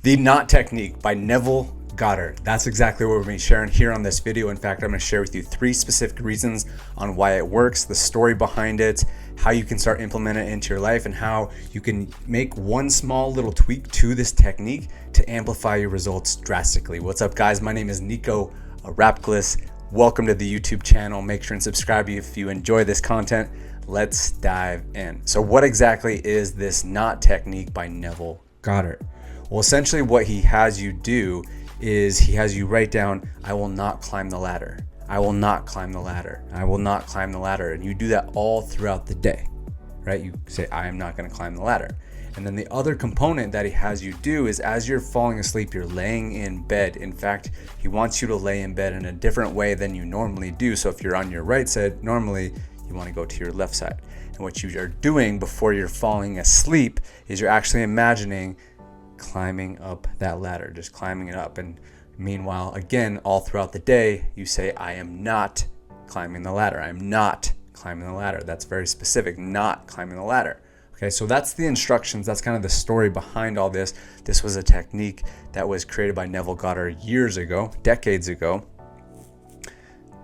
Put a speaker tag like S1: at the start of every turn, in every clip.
S1: The Knot Technique by Neville Goddard. That's exactly what we're going to be sharing here on this video. In fact, I'm going to share with you 3 specific reasons on why it works, the story behind it, how you can start implementing it into your life, and how you can make one small little tweak to this technique to amplify your results drastically. What's up, guys? My name is Nico Rapklis. Welcome to the YouTube channel. Make sure and subscribe if you enjoy this content. Let's dive in. So what exactly is this Knot Technique by Neville Goddard? Well, essentially what he has you do is he has you write down, I will not climb the ladder. I will not climb the ladder. I will not climb the ladder. And you do that all throughout the day, right? You say, I am not going to climb the ladder. And then the other component that he has you do is as you're falling asleep, you're laying in bed. In fact, he wants you to lay in bed in a different way than you normally do. So if you're on your right side, normally you want to go to your left side. And what you are doing before you're falling asleep is you're actually imagining climbing up that ladder, just climbing it up. And meanwhile, again, all throughout the day, you say, I am not climbing the ladder. I'm not climbing the ladder. That's very specific, not climbing the ladder. Okay, so that's the instructions. That's kind of the story behind all this. This was a technique that was created by Neville Goddard years ago, decades ago.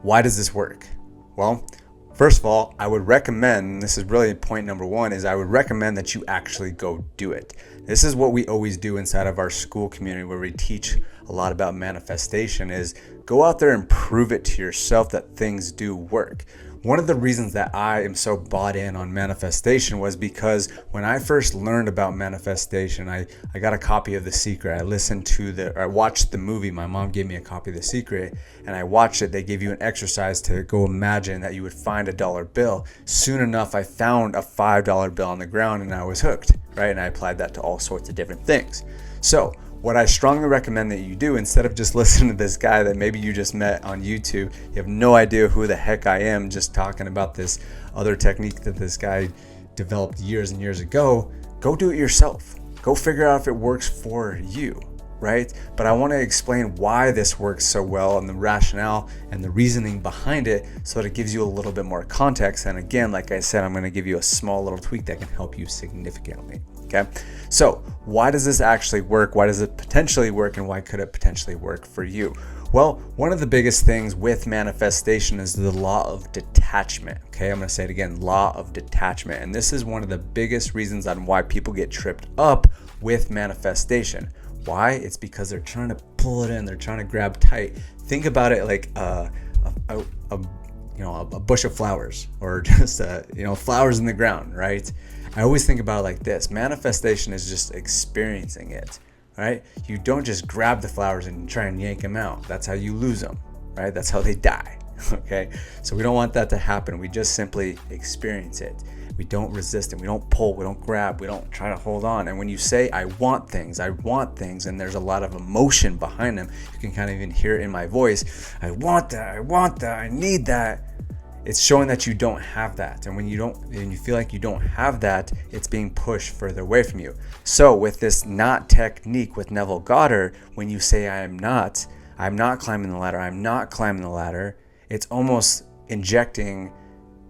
S1: Why does this work? Well, first of all, I would recommend, this is really point number 1, is I would recommend that you actually go do it. This is what we always do inside of our Skool Community, where we teach a lot about manifestation, is go out there and prove it to yourself that things do work. One of the reasons that I am so bought in on manifestation was because when I first learned about manifestation, I got a copy of The Secret. I watched the movie. My mom gave me a copy of The Secret, and I watched it. They gave you an exercise to go imagine that you would find a dollar bill. Soon enough, I found a $5 bill on the ground, and I was hooked, right? And I applied that to all sorts of different things. So what I strongly recommend that you do, instead of just listening to this guy that maybe you just met on YouTube, you have no idea who the heck I am, just talking about this other technique that this guy developed years and years ago, go do it yourself. Go figure out if it works for you, right? But I want to explain why this works so well and the rationale and the reasoning behind it so that it gives you a little bit more context. And again, like I said, I'm going to give you a small little tweak that can help you significantly. Okay, so why does this actually work? Why does it potentially work? And why could it potentially work for you? Well, one of the biggest things with manifestation is the law of detachment. Okay, I'm going to say it again, law of detachment. And this is one of the biggest reasons on why people get tripped up with manifestation. Why? It's because they're trying to pull it in. They're trying to grab tight. Think about it like a bush of flowers, or just flowers in the ground, right? I always think about it like this. Manifestation is just experiencing it, right? You don't just grab the flowers and try and yank them out. That's how you lose them, right? That's how they die, okay? So we don't want that to happen. We just simply experience it. We don't resist it. We don't pull. We don't grab. We don't try to hold on. And when you say, I want things, and there's a lot of emotion behind them, you can kind of even hear it in my voice. I want that. I need that. It's showing that you don't have that. And when you feel like you don't have that, it's being pushed further away from you. So with this knot technique with Neville Goddard, when you say, I'm not climbing the ladder, it's almost injecting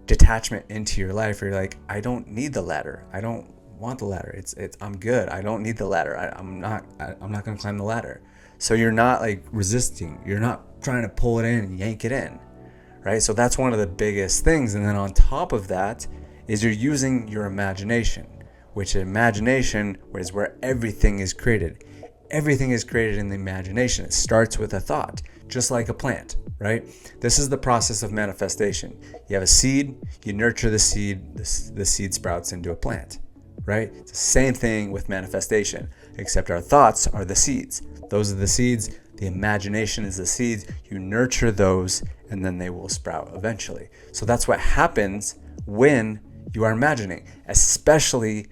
S1: detachment into your life, where you're like, I don't need the ladder. I don't want the ladder. I'm good. I don't need the ladder. I'm not going to climb the ladder. So you're not like resisting. You're not trying to pull it in and yank it in. Right? So that's one of the biggest things. And then on top of that is you're using your imagination, which imagination is where everything is created. Everything is created in the imagination. It starts with a thought, just like a plant, right? This is the process of manifestation. You have a seed, you nurture the seed, the seed sprouts into a plant, right? It's the same thing with manifestation, except our thoughts are the seeds. Those are the seeds. The imagination is the seeds. You nurture those, and then they will sprout eventually. So that's what happens when you are imagining, especially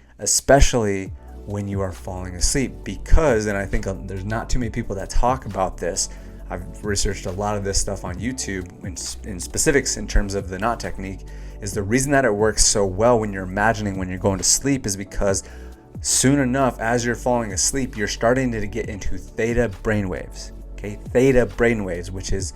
S1: when you are falling asleep. Because, and I think there's not too many people that talk about this. I've researched a lot of this stuff on YouTube in specifics in terms of the knot technique, is the reason that it works so well when you're imagining when you're going to sleep is because soon enough, as you're falling asleep, you're starting to get into theta brainwaves. Okay, theta brainwaves, which is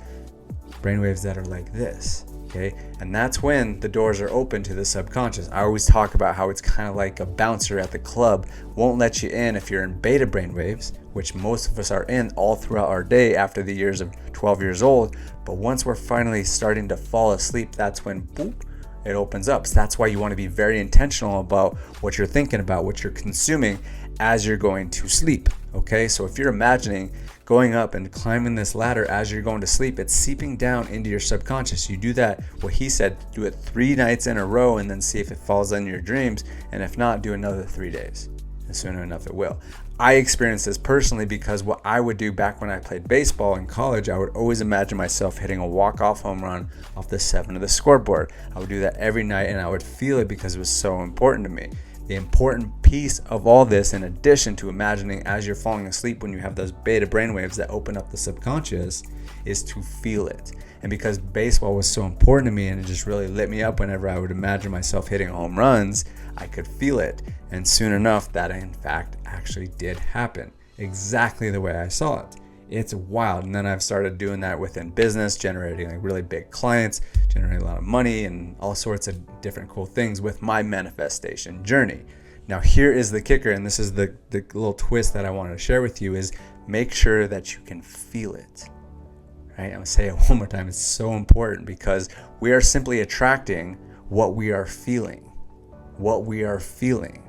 S1: brainwaves that are like this. Okay, and that's when the doors are open to the subconscious. I always talk about how it's kind of like a bouncer at the club, won't let you in if you're in beta brain waves, which most of us are in all throughout our day after the years of 12 years old. But once we're finally starting to fall asleep, that's when boop, it opens up. So that's why you want to be very intentional about what you're thinking about, what you're consuming as you're going to sleep. Okay, so if you're imagining going up and climbing this ladder as you're going to sleep, it's seeping down into your subconscious. You do that, what he said, do it 3 nights in a row and then see if it falls in your dreams. And if not, do another 3 days. And soon enough, it will. I experienced this personally because what I would do back when I played baseball in college, I would always imagine myself hitting a walk-off home run off the 7 of the scoreboard. I would do that every night and I would feel it because it was so important to me. The important piece of all this, in addition to imagining as you're falling asleep when you have those beta brainwaves that open up the subconscious, is to feel it. And because baseball was so important to me and it just really lit me up whenever I would imagine myself hitting home runs, I could feel it. And soon enough, that in fact actually did happen exactly the way I saw it. It's wild. And then I've started doing that within business, generating like really big clients, generating a lot of money and all sorts of different cool things with my manifestation journey. Now, here is the kicker, and this is the little twist that I wanted to share with you, is make sure that you can feel it. Right? I'm going to say it one more time. It's so important because we are simply attracting what we are feeling. What we are feeling,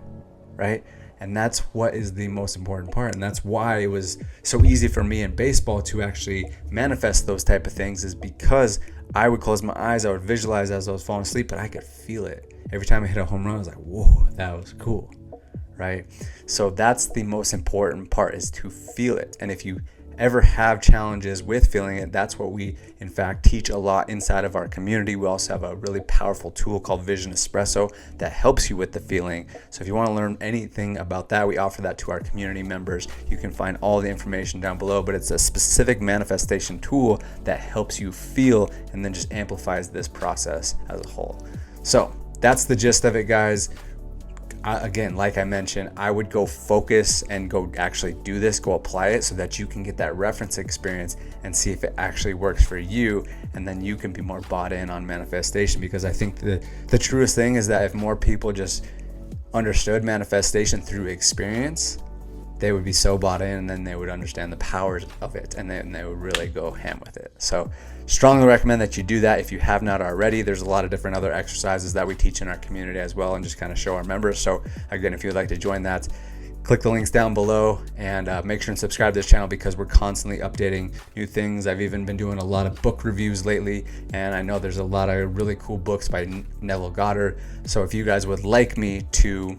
S1: right? And that's what is the most important part. And that's why it was so easy for me in baseball to actually manifest those type of things, is because I would close my eyes, I would visualize as I was falling asleep, but I could feel it. Every time I hit a home run, I was like, whoa, that was cool, right? So that's the most important part, is to feel it. And if you ever have challenges with feeling it, that's what we in fact teach a lot inside of our community. We also have a really powerful tool called Vision Espresso that helps you with the feeling. So if you want to learn anything about that, we offer that to our community members. You can find all the information down below, but it's a specific manifestation tool that helps you feel and then just amplifies this process as a whole. So that's the gist of it, guys. Again, like I mentioned, I would go focus and go actually do this, go apply it so that you can get that reference experience and see if it actually works for you. And then you can be more bought in on manifestation, because I think the truest thing is that if more people just understood manifestation through experience, they would be so bought in, and then they would understand the powers of it, and then they would really go ham with it. So strongly recommend that you do that if you have not already. There's a lot of different other exercises that we teach in our community as well, and just kind of show our members. So again, if you'd like to join that, click the links down below, and make sure and subscribe to this channel, because we're constantly updating new things. I've even been doing a lot of book reviews lately, and I know there's a lot of really cool books by Neville Goddard. So if you guys would like me to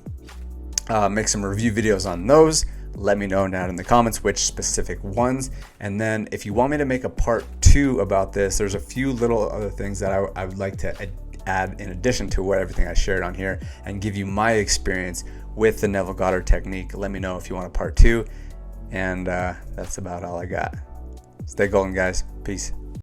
S1: make some review videos on those, let me know down in the comments which specific ones. And then if you want me to make a part 2 about this, there's a few little other things that I would like to add in addition to everything I shared on here, and give you my experience with the Neville Goddard technique. Let me know if you want a part 2. And that's about all I got. Stay golden, guys. Peace.